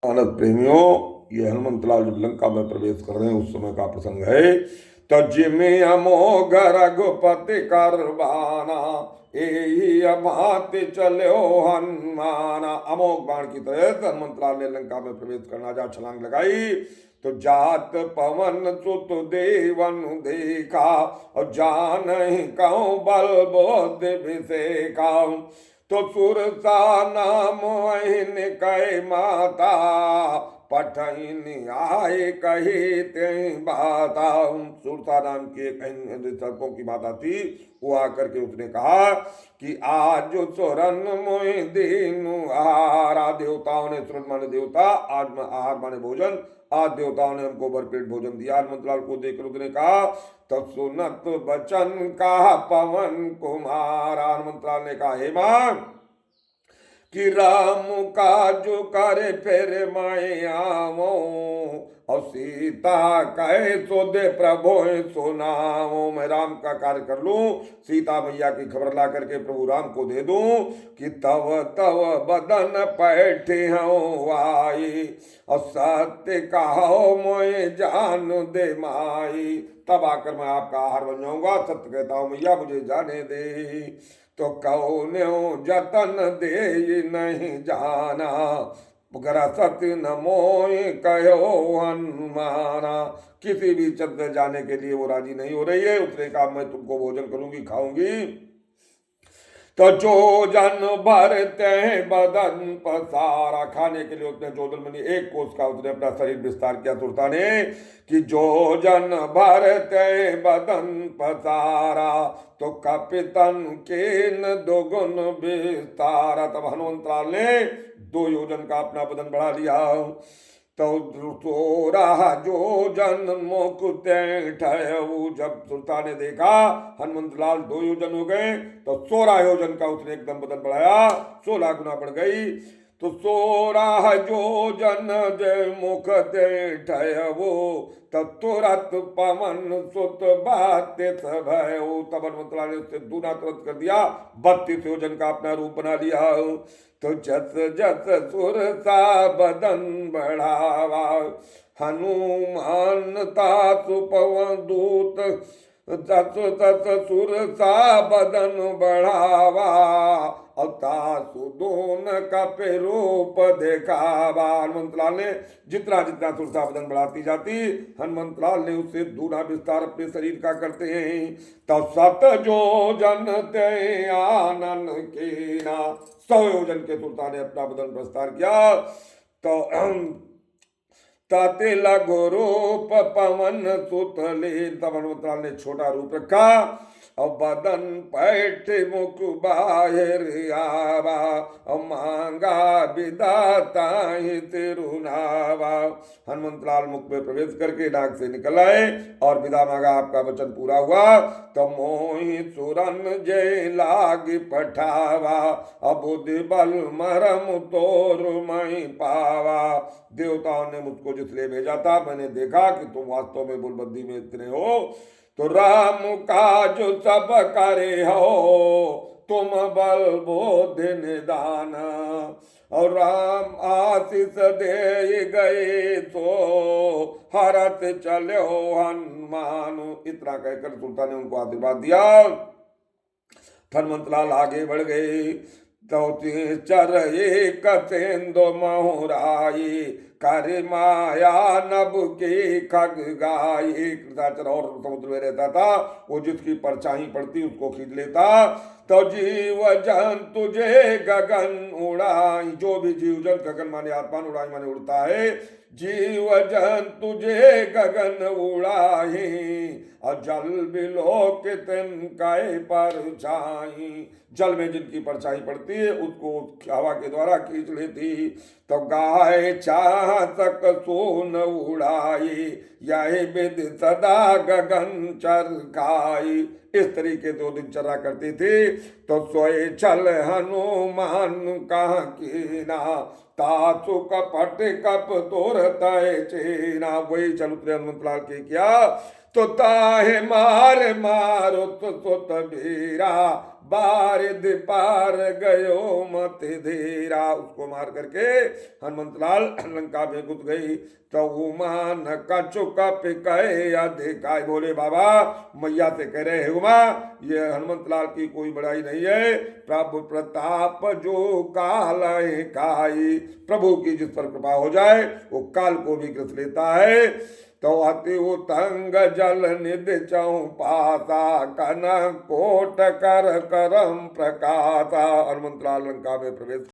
आनंद प्रेमियों, ये हनुमंतलाल जब लंका में प्रवेश कर रहे हैं उस समय का प्रसंग है। तजिमे अमोघ रघुपति करबाना, एही अभाति चलो हनुमाना। अमोघ बाण की तरह हनुमंतलाल ने लंका में प्रवेश करना जा छलांग लगाई तो जात पवन सुत देवन देखा, और जान कहूँ बल बोध विषेखा। तो सुरसा नाम अहिन कह माता, पठन आए कही ते बाता। सुरसा नाम की एक सर्पों की माता थी, वो आकर के उसने कहा कि आज सुरन मोहि दीनु आहारा। देवताओं ने, सुरन माने देवता, आज आहार माने भोजन, आज देवताओं ने हमको भरपेट भोजन दिया। हनुमंतलाल को देखकर उसने कहा तो सुनत बचन का पवन कुमारा। हनुमंतलाल ने कहा हे मां कि राम का जो करे फिर मैं आवो, और सीता कहे सो दे प्रभु सुनाओ। मैं राम का कार्य कर लूं, सीता मैया की खबर ला करके प्रभु राम को दे दूं कि तव तव बदन पैठे हूँ आई, और सत्य कहो मोए जान दे माई। तब आकर मैं आपका आहार बन जाऊंगा। सत्य कहता हूं मैया, मुझे जाने दे। तो कौन्यो जतन दे नहीं जाना, सत्य न मोय कहो हनुमाना। किसी भी चंद्र जाने के लिए वो राजी नहीं हो रही है। उसने कहा मैं तुमको भोजन करूंगी, खाऊंगी। तो जो जन भरते बदन पसारा, खाने के लिए उसने जोधन मनी एक कोस का उसने अपना शरीर विस्तार किया सुरता ने कि जो जन भरते बदन पसारा, तो कपितन के न दोगुन विस्तारा। तब हनुमंतलाल ने 2 योजन का अपना बदन बढ़ा लिया। तो तोरा जो जन मुकुते ठहु, जब सुल्तान ने देखा हनुमंतलाल 2 योजन हो गए तो 16 योजन का उसने एकदम बदन बढ़ाया, 16 गुना बढ़ गई। तो 16 जो जन जय मुख ते ठहु, तब तुरत पवन सुत बातित भयो। तब हनुमंतलाल ने उससे दूना तुरंत कर दिया, 32 योजन का अपना रूप बना लिया। तो जस जस सुर सा बदन बढ़ावा, हनुमान तासु पवन दूत, तस तस सुर सा बदन बढ़ावा, और तासु दोन कपे रूप देखावा। हनुमंतलाल ने जितना जितना सुर सा बदन बढ़ाती जाती, हनुमंतलाल ने उससे दूना विस्तार अपने शरीर का करते हैं। तब सत जो जन ते आनन कीना, 100 योजन के सुल्तान ने अपना बदन विस्तार किया। तो ताते लघु रूप पवन सुतले, तब हनुमंतलाल ने छोटा रूप रखा और बदन पैठ मुख बाहिर आवा, और मांगा विदाता तिरुनावा। हनुमंतलाल मुख में प्रवेश करके नाक से निकल आए और विदा मांगा, आपका वचन पूरा हुआ। तो मोहि सुरन जय लाग पठावा, अबुद्धि बल मरम तोर मई पावा। देवताओं ने मुझको जिसलिए भेजा था, मैंने देखा कि तुम वास्तव में बुलबुद्धि में इतने हो। तो राम काज सब करे हो, तुम बल बोध निदान, और राम आशीष दे गए तो हरत चलो हनुमान। इतना कहकर सुल्तान ने उनको आशीर्वाद दिया। हनुमंतलाल आगे बढ़ गए। तो चर एक तेंदो महुराई, कर माया नभ के खग गाई। कृताचर और समुद्र में रहता था, वो जिसकी परछाई पड़ती उसको खींच लेता। तो जीव जन तुझे गगन उड़ाई, जो भी जीव जन, गगन माने आसमान, उड़ाई माने उड़ता है, जीव जन तुझे गगन उड़ाई, और जल बिलो के तिनके परछाई। जल में जिनकी परछाई पड़ती है उसको हवा के द्वारा खींच लेती। तो गाय चाहतक सोन उड़ाई, यही विद सदा गगन चरकाई। इस तरीके से 2 दिनचर्या करती थी। तो सोए चल हनुमान कहाँ कीना, तासु कपट कप तोर तय चेना। वही चल उतरे हनुमंतलाल के क्या, तो ताहे मार मारो तो सुत भीरा, बारिद पार गयो मत धीरा। उसको मार करके हनुमंतलाल लंका में घुस गई। तो उमा न कछु कप कहे अधिकाय। बोले बाबा मैया से कह रहे, उमा ये हनुमंतलाल की कोई बड़ाई नहीं है, प्रभु प्रताप जो काल काई। प्रभु की जिस पर कृपा हो जाए वो काल को भी ग्रस लेता है। तो अति उतंग जल निध चऊ पासा, कन कोट कर करम प्रकाशा। हनुमंतलाल लंका में प्रवेश